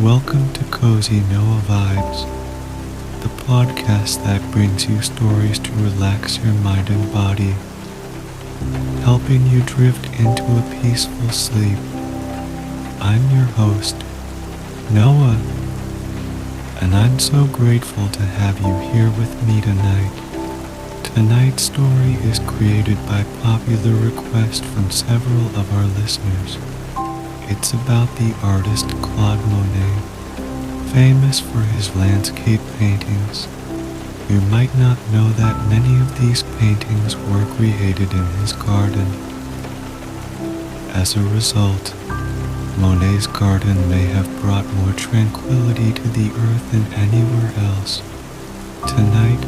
Welcome to Cozy Noah Vibes, the podcast that brings you stories to relax your mind and body, helping you drift into a peaceful sleep. I'm your host, Noah, and I'm so grateful to have you here with me tonight. Tonight's story is created by popular request from several of our listeners. It's about the artist Claude Monet, famous for his landscape paintings. You might not know that many of these paintings were created in his garden. As a result, Monet's garden may have brought more tranquility to the earth than anywhere else. Tonight,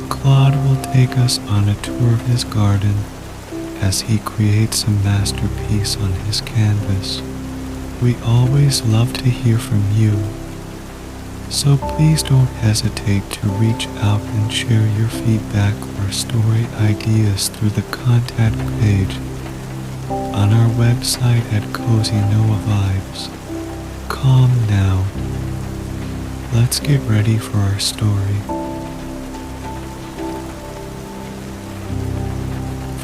Claude will take us on a tour of his garden as he creates a masterpiece on his canvas. We always love to hear from you, so please don't hesitate to reach out and share your feedback or story ideas through the contact page on our website at Cozy Noah Vibes. Calm now. Let's get ready for our story.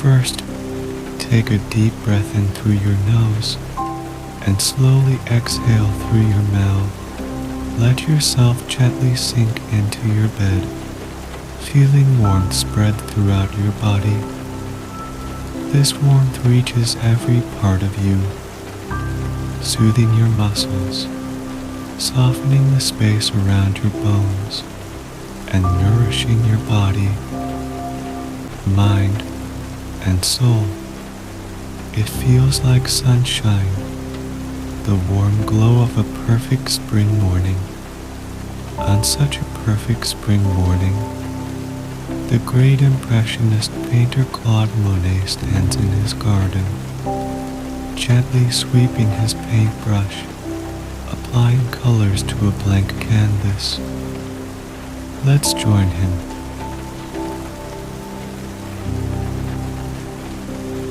First, take a deep breath in through your nose and slowly exhale through your mouth. Let yourself gently sink into your bed, feeling warmth spread throughout your body. This warmth reaches every part of you, soothing your muscles, softening the space around your bones, and nourishing your body, mind, and soul. It feels like sunshine, the warm glow of a perfect spring morning. On such a perfect spring morning, the great impressionist painter Claude Monet stands in his garden, gently sweeping his paintbrush, applying colors to a blank canvas. Let's join him.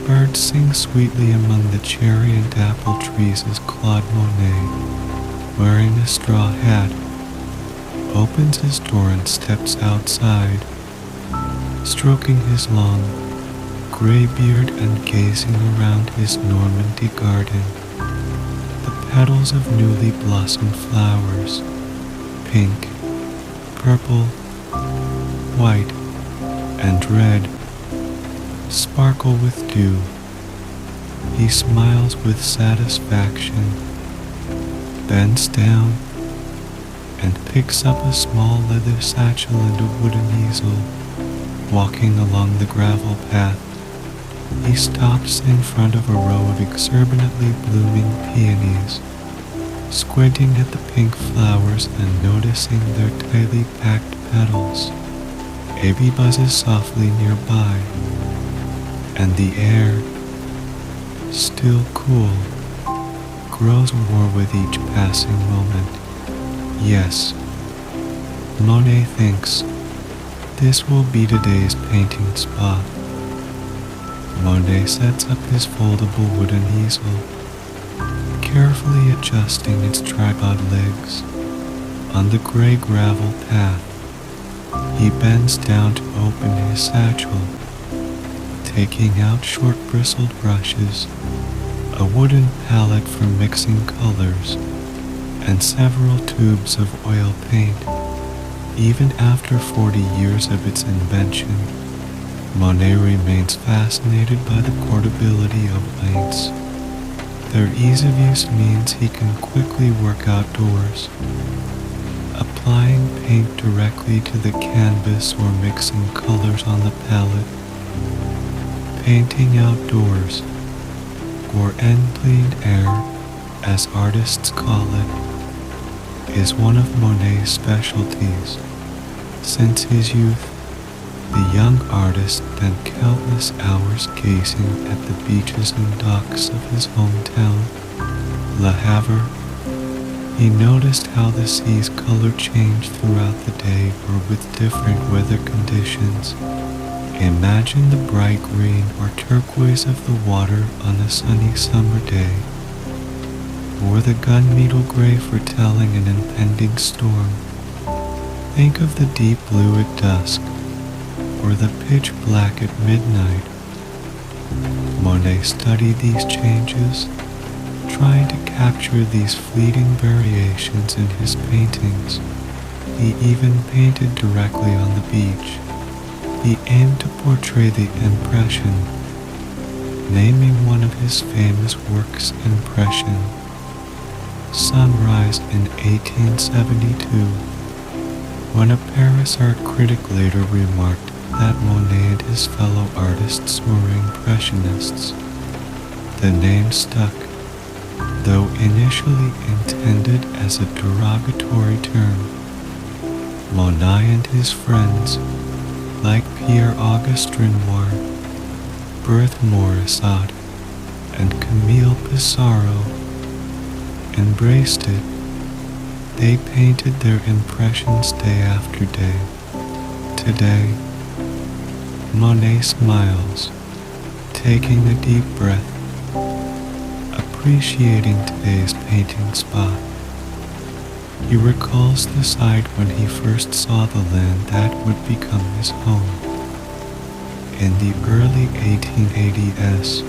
Birds sing sweetly among the cherry and apple trees as Claude Monet, wearing a straw hat, opens his door and steps outside, stroking his long, gray beard and gazing around his Normandy garden. The petals of newly blossomed flowers, pink, purple, white, and red, sparkle with dew. He smiles with satisfaction, bends down, and picks up a small leather satchel and a wooden easel. Walking along the gravel path, he stops in front of a row of exuberantly blooming peonies, squinting at the pink flowers and noticing their tightly packed petals. A bee buzzes softly nearby, and the air, still cool, grows warm with each passing moment. Yes, Monet thinks, this will be today's painting spot. Monet sets up his foldable wooden easel, carefully adjusting its tripod legs. On the gray gravel path, he bends down to open his satchel, taking out short bristled brushes, a wooden palette for mixing colors, and several tubes of oil paint. Even after 40 years of its invention, Monet remains fascinated by the portability of paints. Their ease of use means he can quickly work outdoors, applying paint directly to the canvas or mixing colors on the palette. Painting outdoors, or en plein air, as artists call it, is one of Monet's specialties. Since his youth, the young artist spent countless hours gazing at the beaches and docks of his hometown, Le Havre. He noticed how the sea's color changed throughout the day or with different weather conditions. Imagine the bright green or turquoise of the water on a sunny summer day, or the gunmetal gray foretelling an impending storm. Think of the deep blue at dusk, or the pitch black at midnight. Monet studied these changes, trying to capture these fleeting variations in his paintings. He even painted directly on the beach. He aimed to portray the impression, naming one of his famous works Impression. Sunrise in 1872, when a Paris art critic later remarked that Monet and his fellow artists were Impressionists. The name stuck, though initially intended as a derogatory term. Monet and his friends, like Pierre-Auguste Renoir, Berthe Morisot, and Camille Pissarro, embraced it. They painted their impressions day after day. Today, Monet smiles, taking a deep breath, appreciating today's painting spot. He recalls the sight when he first saw the land that would become his home. In the early 1880s,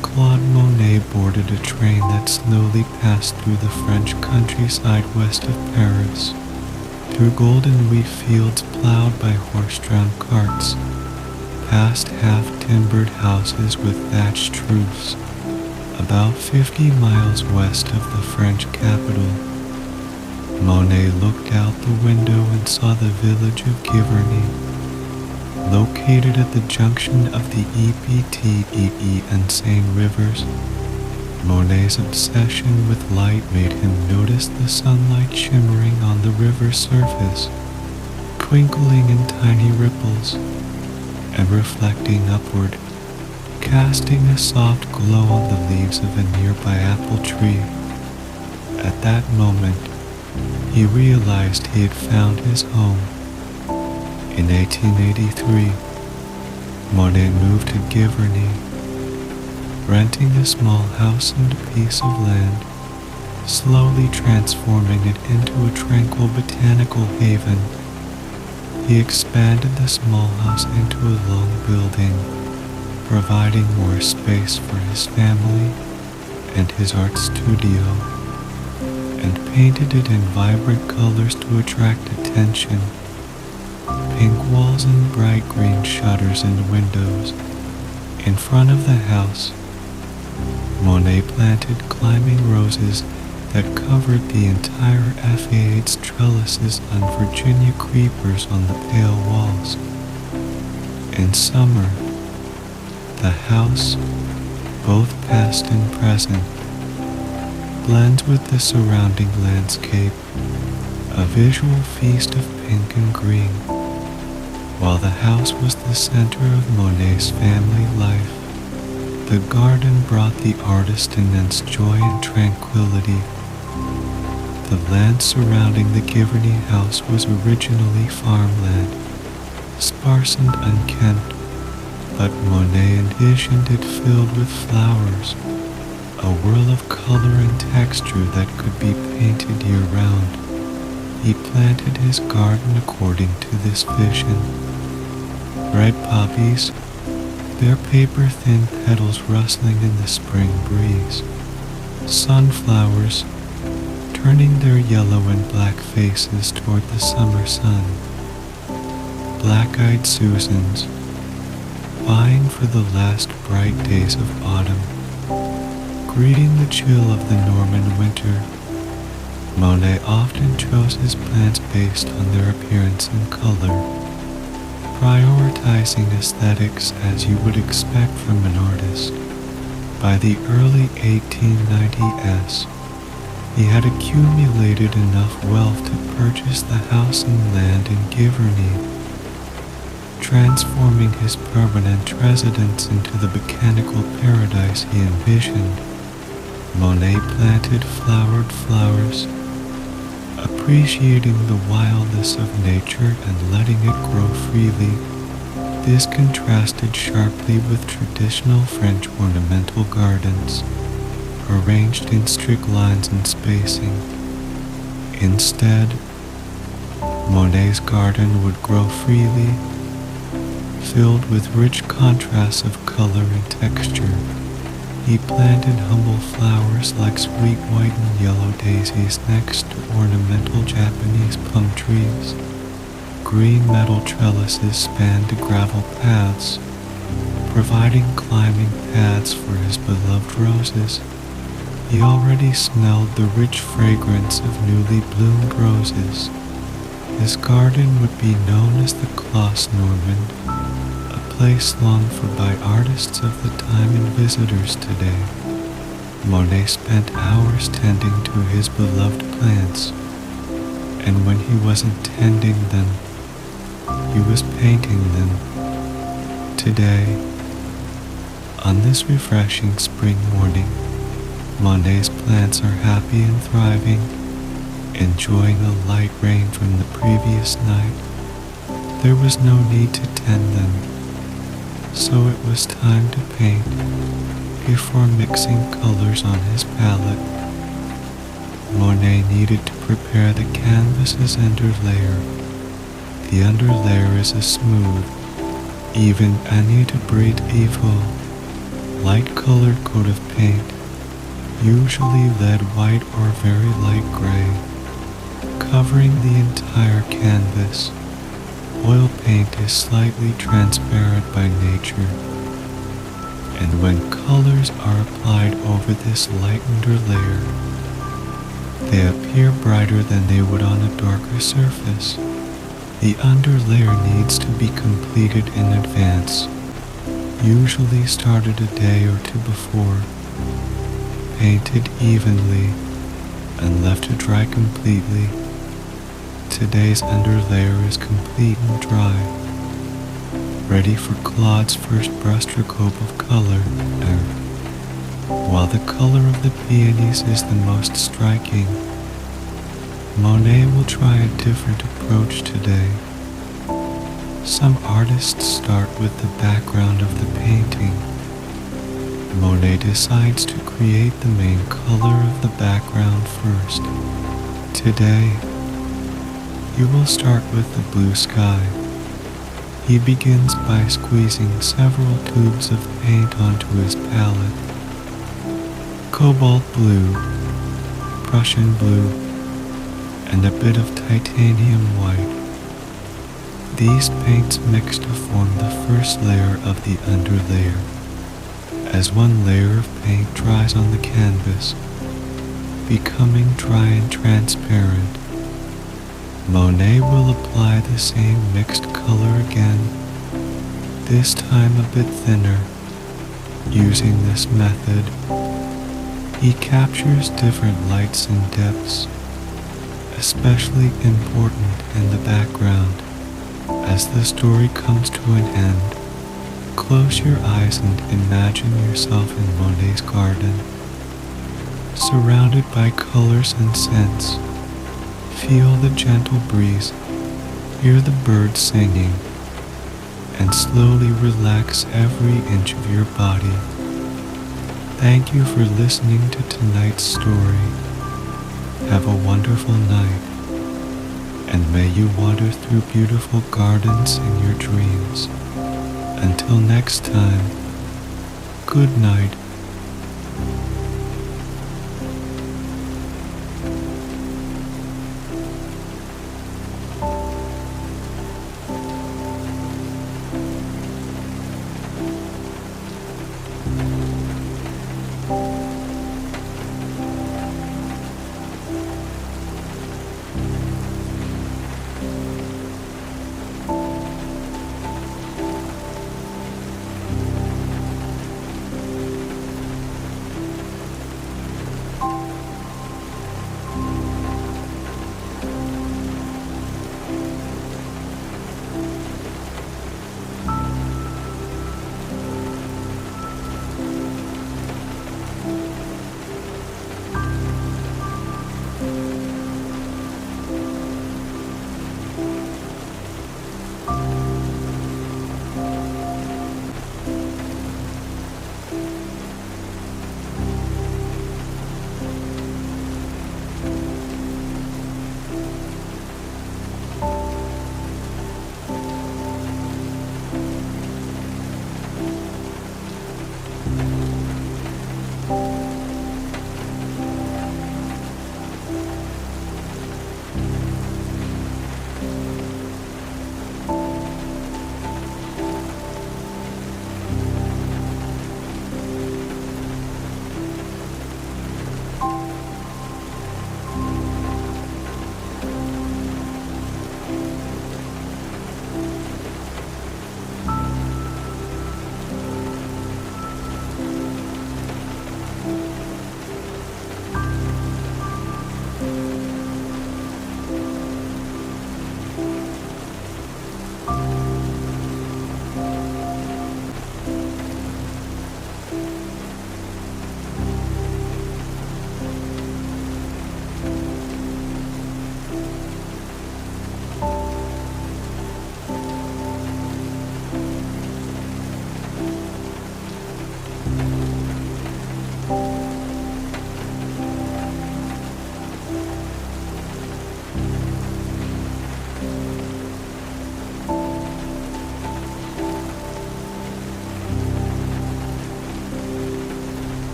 Claude Monet boarded a train that slowly passed through the French countryside west of Paris, through golden wheat fields plowed by horse-drawn carts, past half-timbered houses with thatched roofs, about 50 miles west of the French capital. Monet looked out the window and saw the village of Giverny, located at the junction of the Epte and Seine rivers. Monet's obsession with light made him notice the sunlight shimmering on the river's surface, twinkling in tiny ripples, and reflecting upward, casting a soft glow on the leaves of a nearby apple tree. At that moment, he realized he had found his home. In 1883, Monet moved to Giverny, renting a small house and a piece of land, slowly transforming it into a tranquil botanical haven. He expanded the small house into a long building, providing more space for his family and his art studio, and painted it in vibrant colors to attract attention. Pink walls and bright green shutters in the windows. In front of the house, Monet planted climbing roses that covered the entire faiades trellises and Virginia creepers on the pale walls. In summer, the house, both past and present, blends with the surrounding landscape, a visual feast of pink and green. While the house was the center of Monet's family life, the garden brought the artist immense joy and tranquility. The land surrounding the Giverny house was originally farmland, sparse and unkempt, but Monet envisioned it filled with flowers, a whirl of color and texture that could be painted year-round. He planted his garden according to this vision. Red poppies, their paper-thin petals rustling in the spring breeze. Sunflowers, turning their yellow and black faces toward the summer sun. Black-eyed Susans, vying for the last bright days of autumn, greeting the chill of the Norman winter. Monet often chose his plants based on their appearance and color, prioritizing aesthetics as you would expect from an artist. By the early 1890s, he had accumulated enough wealth to purchase the house and land in Giverny, transforming his permanent residence into the botanical paradise he envisioned. Monet planted flowered flowers, appreciating the wildness of nature and letting it grow freely. This contrasted sharply with traditional French ornamental gardens, arranged in strict lines and spacing. Instead, Monet's garden would grow freely, filled with rich contrasts of color and texture. He planted humble flowers like sweet white and yellow daisies next to ornamental Japanese plum trees. Green metal trellises spanned the gravel paths, providing climbing paths for his beloved roses. He already smelled the rich fragrance of newly bloomed roses. His garden would be known as the Clos Normand, a place longed for by artists of the time and visitors today. Monet spent hours tending to his beloved plants, and when he wasn't tending them, he was painting them. Today, on this refreshing spring morning, Monet's plants are happy and thriving, enjoying the light rain from the previous night. There was no need to tend them, so it was time to paint before mixing colors on his palette. Monet needed to prepare the canvas's underlayer. The underlayer is a smooth, even anédabréteville, light-colored coat of paint, usually lead white or very light gray, covering the entire canvas. Oil paint is slightly transparent by nature, and when colors are applied over this lightened layer, they appear brighter than they would on a darker surface. The underlayer needs to be completed in advance, usually started a day or two before, painted evenly, and left to dry completely. Today's underlayer is complete and dry, ready for Claude's first brushstroke of color. While the color of the peonies is the most striking, Monet will try a different approach today. Some artists start with the background of the painting. Monet decides to create the main color of the background first. Today, he will start with the blue sky. He begins by squeezing several tubes of paint onto his palette. Cobalt blue, Prussian blue, and a bit of titanium white. These paints mix to form the first layer of the underlayer. As one layer of paint dries on the canvas, becoming dry and transparent, Monet will apply the same mixed color again, this time a bit thinner. Using this method, he captures different lights and depths, especially important in the background. As the story comes to an end, close your eyes and imagine yourself in Monet's garden, surrounded by colors and scents. Feel the gentle breeze, hear the birds singing, and slowly relax every inch of your body. Thank you for listening to tonight's story. Have a wonderful night, and may you wander through beautiful gardens in your dreams. Until next time, good night.